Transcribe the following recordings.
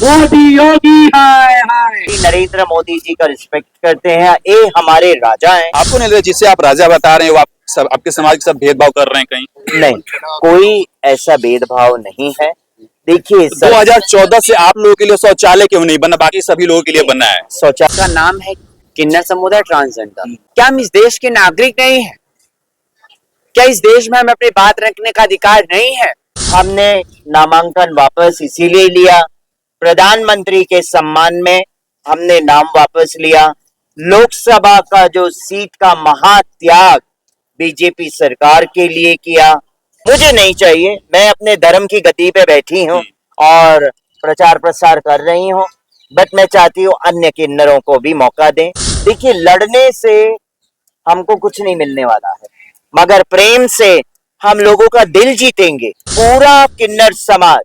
मोदी योगी हाय हाय। नरेंद्र मोदी जी का रिस्पेक्ट करते हैं, ये हमारे राजा हैं। आपको नहीं लगता जिसे आप राजा बता रहे हैं वो आप सब आपके समाज के सब भेदभाव कर रहे हैं कहीं? नहीं, कोई ऐसा भेदभाव नहीं है। देखिए, 2014 से आप लोगों के लिए शौचालय क्यों नहीं बना, बाकी सभी लोगों के लिए बनना है? शौचालय का नाम है किन्नर समुदाय ट्रांसजेंडर। क्या हम इस देश के नागरिक नहीं है? क्या इस देश में हमें अपनी बात रखने का अधिकार नहीं है? हमने नामांकन वापस इसीलिए लिया, प्रधानमंत्री के सम्मान में हमने नाम वापस लिया। लोकसभा का जो सीट का महात्याग बीजेपी सरकार के लिए किया, मुझे नहीं चाहिए। मैं अपने धर्म की गति पे बैठी हूँ और प्रचार प्रसार कर रही हूँ, बट मैं चाहती हूँ अन्य किन्नरों को भी मौका दें। देखिए, लड़ने से हमको कुछ नहीं मिलने वाला है, मगर प्रेम से हम लोगों का दिल जीतेंगे। पूरा किन्नर समाज,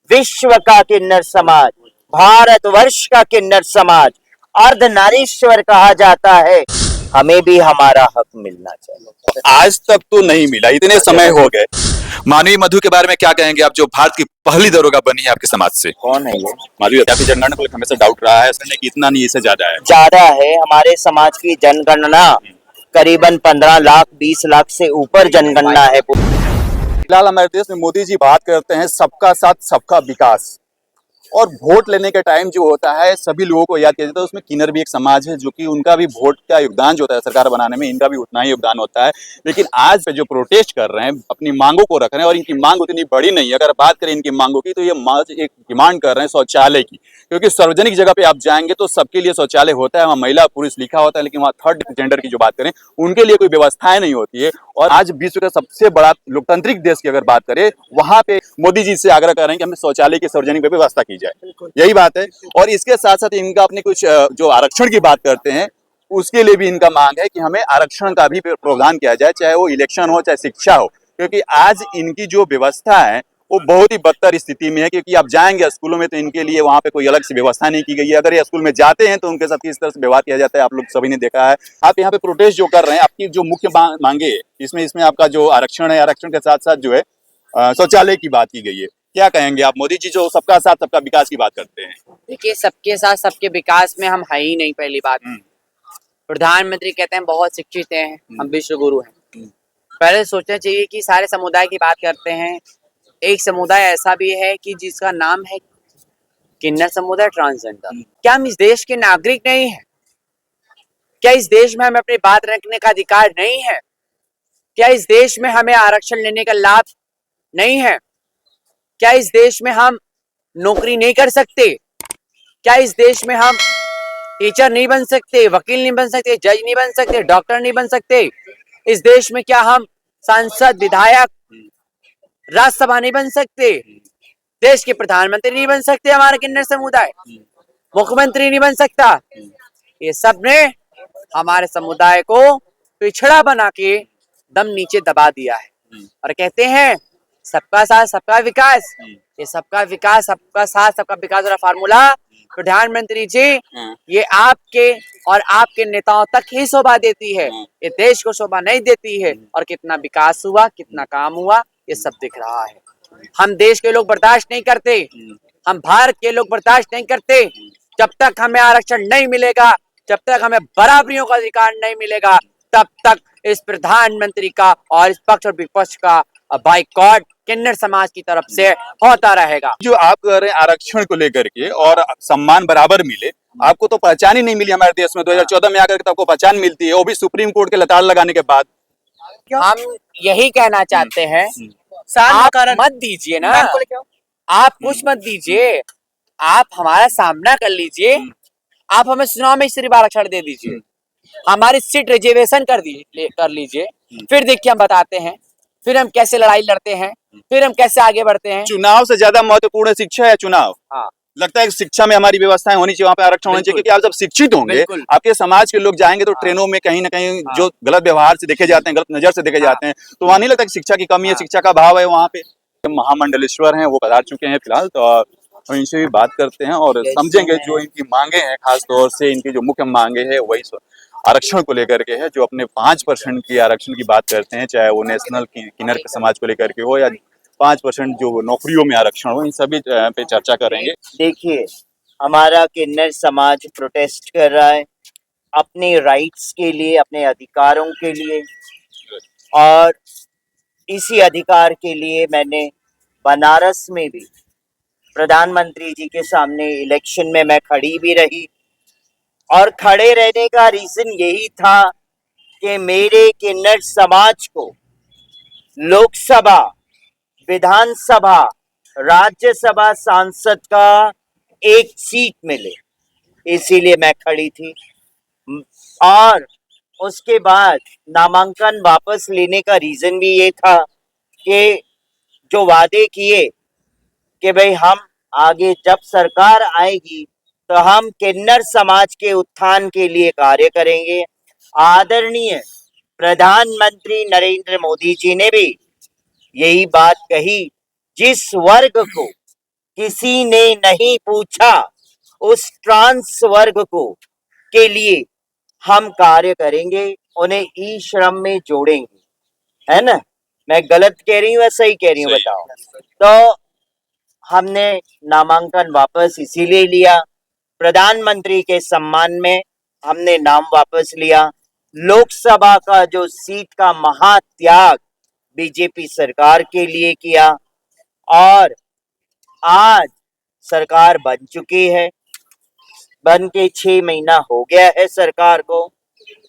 विश्व का किन्नर समाज, भारतवर्ष का किन्नर समाज अर्धनारीश्वर कहा जाता है। हमें भी हमारा हक मिलना चाहिए। आज तक तो नहीं मिला, इतने समय हो गए। मानवी मधु के बारे में क्या कहेंगे आप, जो भारत की पहली दरोगा बनी है आपके समाज से? कौन है ये? मानवी आपकी जनगणना को हमेशा डाउट रहा है कि इतना नहीं, इससे ज्यादा है। ज्यादा है। हमारे समाज की जनगणना करीबन 15 लाख 20 लाख से ऊपर जनगणना है। फिलहाल हमारे देश में मोदी जी बात करते हैं सबका साथ सबका विकास, और वोट लेने के टाइम जो होता है सभी लोगों को याद किया जाता है। उसमें किन्नर भी एक समाज है जो कि उनका भी वोट का योगदान जो होता है सरकार बनाने में, इनका भी उतना ही योगदान होता है। लेकिन आज पे जो प्रोटेस्ट कर रहे हैं, अपनी मांगों को रख रहे हैं, और इनकी मांग उतनी बड़ी नहीं है। अगर बात करें इनकी मांगों की तो ये एक डिमांड कर रहे हैं शौचालय की, क्योंकि सार्वजनिक जगह पे आप जाएंगे तो सबके लिए शौचालय होता है, वहाँ महिला पुरुष लिखा होता है, लेकिन वहाँ थर्ड जेंडर की जो बात करें उनके लिए कोई व्यवस्थाएं नहीं होती है। और आज विश्व का सबसे बड़ा लोकतांत्रिक देश की अगर बात करें, वहां पे मोदी जी से आग्रह कर रहे हैं कि हमें शौचालय की सार्वजनिक व्यवस्था की जाए, यही बात है। और इसके साथ साथ इनका अपने कुछ जो आरक्षण की बात करते हैं उसके लिए भी इनका मांग है कि हमें आरक्षण का भी प्रावधान किया जाए, चाहे वो इलेक्शन हो चाहे शिक्षा हो, क्योंकि आज इनकी जो व्यवस्था है वो बहुत ही बदतर स्थिति में है। क्योंकि आप जाएंगे स्कूलों में तो इनके लिए वहाँ पे कोई अलग से व्यवस्था नहीं की गई है। अगर ये स्कूल में जाते हैं तो उनके साथ किस तरह से व्यवहार किया जाता है आप लोग सभी ने देखा है। आप यहाँ पे प्रोटेस्ट जो कर रहे हैं, आपकी जो मुख्य मांगे है इसमें आपका जो आरक्षण है, आरक्षण के साथ साथ जो है शौचालय की बात की गई है, क्या कहेंगे आप? मोदी जी जो सबका साथ सबका विकास की बात करते हैं। देखिए, सबके साथ सबके विकास में हम है ही नहीं। पहली बात, प्रधानमंत्री कहते हैं बहुत शिक्षित हैं, हम विश्व गुरु हैं। पहले सोचना चाहिए कि सारे समुदाय की बात करते हैं। एक समुदाय ऐसा भी है कि जिसका नाम है किन्नर समुदाय ट्रांसजेंडर। क्या हम इस देश के नागरिक नहीं है? क्या इस देश में हमें अपनी बात रखने का अधिकार नहीं है? क्या इस देश में हमें आरक्षण लेने का लाभ नहीं है? क्या इस देश में हम नौकरी नहीं कर सकते? क्या इस देश में हम टीचर नहीं बन सकते, वकील नहीं बन सकते, जज नहीं बन सकते, डॉक्टर नहीं बन सकते? इस देश में क्या हम सांसद, विधायक, राज्यसभा नहीं बन सकते? देश के प्रधानमंत्री नहीं बन सकते? हमारा किन्नर समुदाय मुख्यमंत्री नहीं बन सकता? ये सब ने हमारे समुदाय को पिछड़ा बना के दम नीचे दबा दिया है। और कहते हैं सबका साथ सबका विकास। ये सबका विकास, सबका साथ सबका विकास वाला फार्मूला प्रधानमंत्री जी ये आपके और आपके नेताओं तक ही शोभा देती है, ये देश को शोभा नहीं देती है। और कितना विकास हुआ, कितना काम हुआ, ये सब दिख रहा है। हम देश के लोग बर्दाश्त नहीं करते, हम भारत के लोग बर्दाश्त नहीं करते। जब तक हमें आरक्षण नहीं मिलेगा, जब तक हमें बराबरियों का अधिकार नहीं मिलेगा, तब तक इस प्रधानमंत्री का और इस पक्ष और विपक्ष का बाइकॉट किन्नर समाज की तरफ से होता रहेगा। जो आप कह रहे हैं आरक्षण को लेकर के और सम्मान बराबर मिले, आपको तो पहचान ही नहीं मिली हमारे देश में। 2014 में आकर के तो आपको पहचान मिलती है, वो भी सुप्रीम कोर्ट के लताड़ लगाने के बाद। हम यही कहना चाहते हैं, आप मत दीजिए ना, आप कुछ मत दीजिए, आप हमारा सामना कर लीजिए। आप हमें चुनाव में सिर्फ आरक्षण दे दीजिए, हमारी सीट रिजर्वेशन कर लीजिए, फिर देखिए हम बताते हैं, फिर हम कैसे लड़ाई लड़ते हैं, फिर हम कैसे आगे बढ़ते हैं। चुनाव से ज्यादा महत्वपूर्ण शिक्षा है चुनाव। हाँ, लगता है कि शिक्षा में हमारी व्यवस्थाएं होनी चाहिए, वहाँ पे आरक्षण होना चाहिए, क्योंकि आप जब शिक्षित होंगे, आपके समाज के लोग जाएंगे तो ट्रेनों में कहीं ना कहीं जो गलत व्यवहार से देखे जाते हैं, गलत नजर से देखे जाते हैं, तो वहाँ नहीं लगता कि शिक्षा की कमी है, शिक्षा का अभाव है वहाँ पे। महामंडलेश्वर हैं, वो पधार चुके हैं फिलहाल, तो इनसे भी बात करते हैं और समझेंगे जो इनकी मांगे हैं। खासतौर से इनकी जो मुख्य मांगे है वही आरक्षण को लेकर के है, जो अपने 5% की आरक्षण की बात करते हैं, चाहे वो नेशनल किन्नर समाज को लेकर के हो या 5% जो नौकरियों में आरक्षण हो, इन सभी पे चर्चा करेंगे। देखिए, हमारा किन्नर समाज प्रोटेस्ट कर रहा है अपने राइट्स के लिए, अपने अधिकारों के लिए, और इसी अधिकार के लिए मैंने बनारस में भी प्रधानमंत्री जी के सामने इलेक्शन में मैं खड़ी भी रही, और खड़े रहने का रीजन यही था कि मेरे किन्नर समाज को लोकसभा, विधानसभा, राज्यसभा सांसद का एक सीट मिले, इसीलिए मैं खड़ी थी। और उसके बाद नामांकन वापस लेने का रीजन भी ये था कि जो वादे किए कि भाई हम आगे जब सरकार आएगी तो हम किन्नर समाज के उत्थान के लिए कार्य करेंगे। आदरणीय प्रधानमंत्री नरेंद्र मोदी जी ने भी यही बात कही, जिस वर्ग को किसी ने नहीं पूछा उस ट्रांस वर्ग को के लिए हम कार्य करेंगे, उन्हें ई श्रम में जोड़ेंगे, है ना? मैं गलत कह रही हूँ या सही कह रही हूँ, सही। बताओ। तो हमने नामांकन वापस इसीलिए लिया, प्रधानमंत्री के सम्मान में हमने नाम वापस लिया। लोकसभा का जो सीट का महात्याग बीजेपी सरकार के लिए किया, और आज सरकार बन चुकी है, बन के 6 महीना हो गया है सरकार को।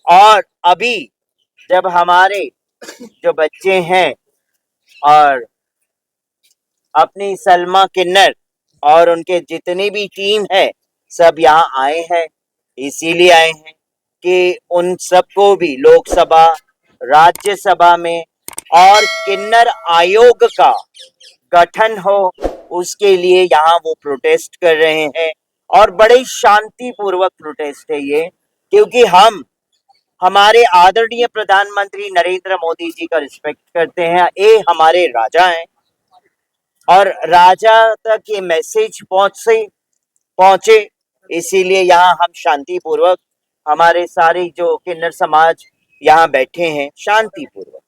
और अभी जब हमारे जो बच्चे हैं और अपनी सलमा किन्नर और उनके जितनी भी टीम है सब यहाँ आए हैं, इसीलिए आए हैं कि उन सबको भी लोकसभा, राज्यसभा में और किन्नर आयोग का गठन हो, उसके लिए यहाँ वो प्रोटेस्ट कर रहे हैं। और बड़े शांतिपूर्वक प्रोटेस्ट है ये, क्योंकि हम हमारे आदरणीय प्रधानमंत्री नरेंद्र मोदी जी का रिस्पेक्ट करते हैं। ये हमारे राजा हैं और राजा तक ये मैसेज पहुंचे, इसीलिए यहाँ हम शांतिपूर्वक, हमारे सारे जो किन्नर समाज यहाँ बैठे हैं शांतिपूर्वक,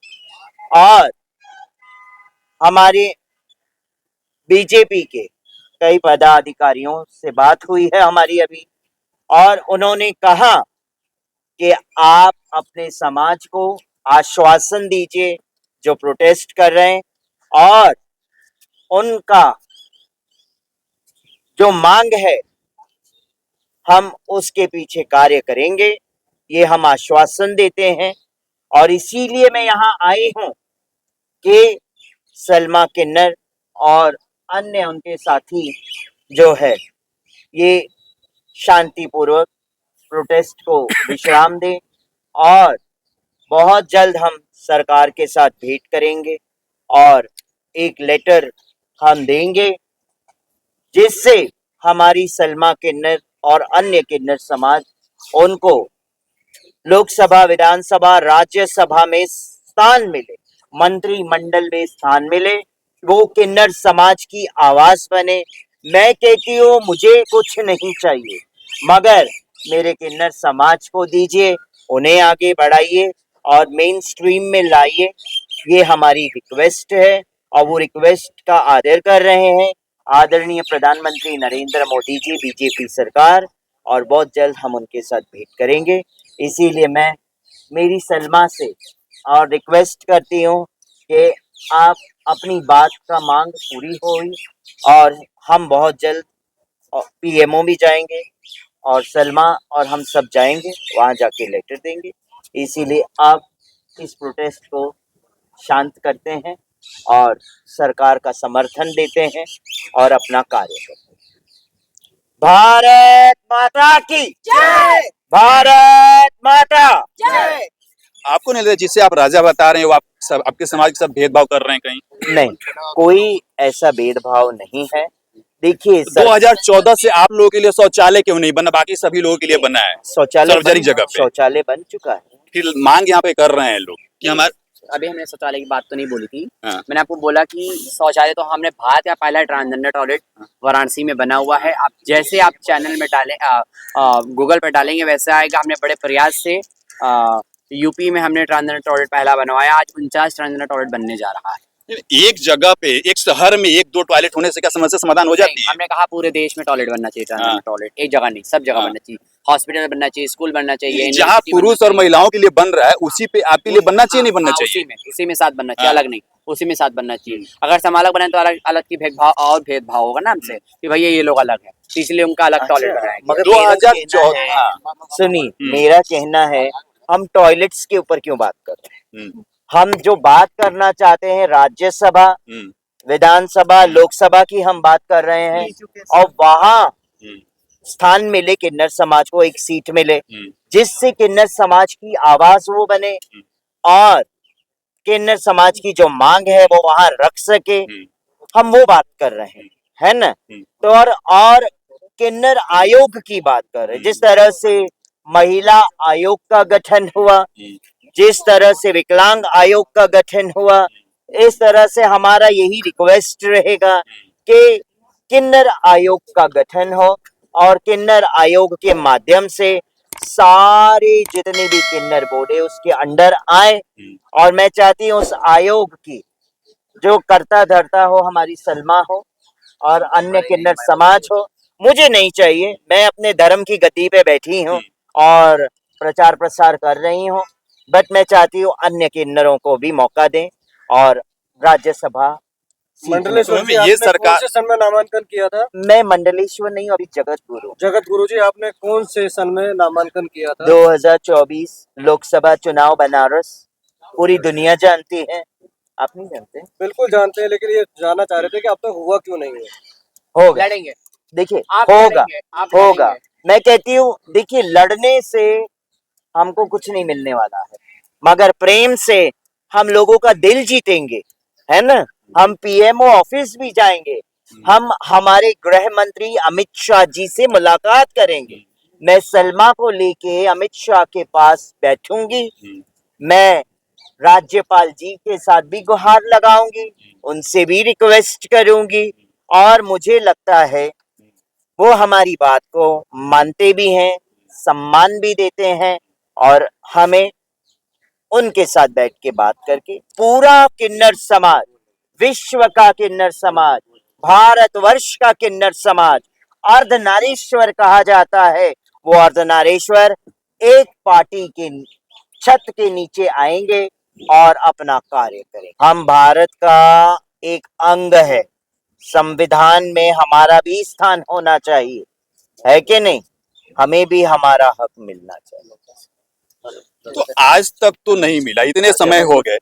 और हमारे बीजेपी के कई पदाधिकारियों से बात हुई है हमारी अभी, और उन्होंने कहा कि आप अपने समाज को आश्वासन दीजिए जो प्रोटेस्ट कर रहे हैं, और उनका जो मांग है हम उसके पीछे कार्य करेंगे, ये हम आश्वासन देते हैं। और इसीलिए मैं यहाँ आई हूँ कि सलमा किन्नर और अन्य उनके साथी जो है ये शांतिपूर्वक प्रोटेस्ट को विश्राम दें, और बहुत जल्द हम सरकार के साथ भेंट करेंगे और एक लेटर हम देंगे, जिससे हमारी सलमा किन्नर और अन्य किन्नर समाज, उनको लोकसभा, विधानसभा, राज्यसभा में स्थान मिले, मंत्रिमंडल में स्थान मिले, वो किन्नर समाज की आवाज बने। मैं कहती हूँ मुझे कुछ नहीं चाहिए, मगर मेरे किन्नर समाज को दीजिए, उन्हें आगे बढ़ाइए और मेन स्ट्रीम में लाइए, ये हमारी रिक्वेस्ट है। और वो रिक्वेस्ट का आदर कर रहे हैं आदरणीय प्रधानमंत्री नरेंद्र मोदी जी, बीजेपी सरकार, और बहुत जल्द हम उनके साथ भेंट करेंगे। इसीलिए मैं मेरी सलमा से और रिक्वेस्ट करती हूँ कि आप अपनी बात का मांग पूरी होगी, और हम बहुत जल्द पीएमओ भी जाएंगे, और सलमा और हम सब जाएंगे, वहाँ जाके लेटर देंगे। इसीलिए आप इस प्रोटेस्ट को शांत करते हैं और सरकार का समर्थन देते हैं और अपना कार्य करते हैं। भारत माता की जय! भारत माता जय! आपको नहीं लगता जिससे आप राजा बता रहे हैं वो आप सब आपके समाज के साथ भेदभाव कर रहे हैं कहीं? नहीं, कोई ऐसा भेदभाव नहीं है। देखिए, 2014 से आप लोगों के लिए शौचालय क्यों नहीं बना, बाकी सभी लोगों के लिए बना है सार्वजनिक जगह पे? शौचालय बन चुका है। फिर मांग यहाँ पे कर रहे हैं लोग कि हमारे, अभी हमने शौचालय की बात तो नहीं बोली थी। हाँ। मैंने आपको बोला कि शौचालय तो हमने भारत का पहला ट्रांसजेंडर टॉयलेट वाराणसी में बना हुआ है। आप जैसे आप चैनल में डालें, गूगल पर डालेंगे वैसे आएगा। हमने बड़े प्रयास से यूपी में हमने ट्रांसजेंडर टॉयलेट पहला बनवाया, आज 49 ट्रांसजेंडर टॉयलेट बनने जा रहा है। एक जगह पे एक शहर में एक दो टॉयलेट होने से क्या समस्या समाधान हो जाती है? हमने कहा पूरे देश में टॉयलेट बनना चाहिए, ट्रांसजेंडर टॉयलेट, एक जगह नहीं, सब जगह हाँ। बनना चाहिए, हॉस्पिटल में बनना चाहिए, स्कूल बनना चाहिए, जहाँ यूनिवर्सिटी बनना पुरुष और चाहिए। महिलाओं के लिए बन रहा है उसी पे आपके लिए बनना चाहिए नहीं बनना हाँ, चाहिए? उसी में साथ बनना चाहिए, हाँ। अलग नहीं, उसी में साथ बनना चाहिए। अगर सब अलग बने तो अलग अलग की भेदभाव होगा ना हमसे कि भैया ये लोग अलग है, तो इसलिए उनका अलग टॉयलेट बनाएंगे। मगर 2014 हाँ। सुनिए, मेरा कहना है हम टॉयलेट्स के ऊपर क्यों बात कर रहे हैं? हम्म, हम जो बात करना चाहते हैं राज्यसभा, हम्म, विधानसभा, लोकसभा की हम बात कर रहे हैं, और वहाँ हम्म, स्थान मिले किन्नर समाज को, एक सीट मिले हम्म, जिससे किन्नर समाज की आवाज वो बने और किन्नर समाज की जो मांग है वो वहां रख सके। हम वो बात कर रहे हैं, है ना? तो और किन्नर आयोग की बात कर रहे हैं। जिस तरह से महिला आयोग का गठन हुआ, जिस तरह से विकलांग आयोग का गठन हुआ, इस तरह से हमारा यही रिक्वेस्ट रहेगा कि किन्नर आयोग का गठन हो और किन्नर आयोग के माध्यम से सारे जितने भी किन्नर बोर्ड है उसके अंडर आए। और मैं चाहती हूँ उस आयोग की जो करता धरता हो हमारी सलमा हो और अन्य किन्नर समाज हो। मुझे नहीं चाहिए, मैं अपने धर्म की गद्दी पे बैठी हूँ और प्रचार प्रसार कर रही हूँ, बट मैं चाहती हूँ अन्य किन्नरों को भी मौका दें और राज्यसभा सीट में। मंडलेश्वर जी, ये आपने सरकार- कौन से सन में नामांकन किया था? मैं मंडलेश्वर नहीं, अभी जगत गुरु। जगत गुरु जी, आपने कौन से सन में नामांकन किया था? 2024 लोकसभा चुनाव बनारस, पूरी दुनिया जानती है, आप नहीं जानते? बिल्कुल जानते हैं, लेकिन ये जानना चाह रहे थे कि अब तक हुआ क्यों नहीं है? होगा, लड़ेंगे, देखिए आप होगा, लड़ेंगे, आप होगा। लड़ेंगे। मैं कहती हूँ देखिए, लड़ने से हमको कुछ नहीं मिलने वाला है, मगर प्रेम से हम लोगों का दिल जीतेंगे, है ना? हम पीएमओ ऑफिस भी जाएंगे, हम हमारे गृह मंत्री अमित शाह जी से मुलाकात करेंगे, मैं सलमा को लेके अमित शाह के पास बैठूंगी, मैं राज्यपाल जी के साथ भी गुहार लगाऊंगी, उनसे भी रिक्वेस्ट करूंगी, और मुझे लगता है वो हमारी बात को मानते भी हैं, सम्मान भी देते हैं, और हमें उनके साथ बैठ के बात करके पूरा किन्नर समाज, विश्व का किन्नर समाज, भारतवर्ष का किन्नर समाज, अर्धनारीश्वर कहा जाता है, वो अर्धनारीश्वर एक पार्टी के छत के नीचे आएंगे और अपना कार्य करेंगे। हम भारत का एक अंग है, संविधान में हमारा भी स्थान होना चाहिए, है कि नहीं? हमें भी हमारा हक मिलना चाहिए। तो आज तक तो नहीं मिला, इतने समय हो गए।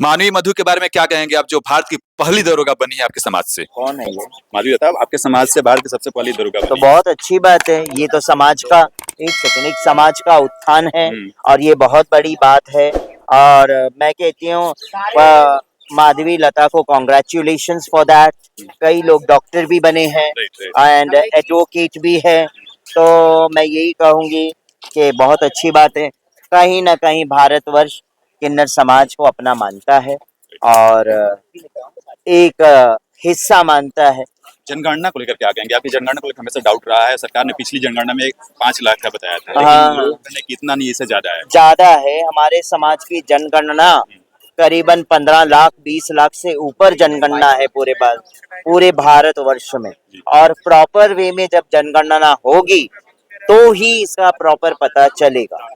मानवी मधु के बारे में क्या कहेंगे आप, जो भारत की पहली दरोगा बनी है आपके समाज से? कौन है ये? माधवी बताओ, आपके समाज से भारत की सबसे पहली दरोगा तो बनी। बहुत अच्छी बात है, ये तो समाज का एक समाज का उत्थान है और ये बहुत बड़ी बात है। और मैं कहती हूँ माधवी लता को कॉन्ग्रेचुलेशंस फॉर दैट। कई लोग डॉक्टर भी बने हैं एंड एडवोकेट भी है, तो मैं यही कहूंगी कि बहुत अच्छी बात है। कहीं ना कहीं भारतवर्ष किन्नर समाज को अपना मानता है और एक हिस्सा मानता है। जनगणना को लेकर क्या कहेंगे? आपकी जनगणना को लेकर हमेशा डाउट रहा है। सरकार ने पिछली जनगणना में 5 लाख का बताया था, लेकिन लोगों ने कितना नहीं, इससे ज्यादा है। ज्यादा है। हमारे समाज की जनगणना करीबन 15 लाख 20 लाख से ऊपर जनगणना है पूरे भारतवर्ष में। और प्रॉपर वे में जब जनगणना होगी तो ही इसका प्रॉपर पता चलेगा।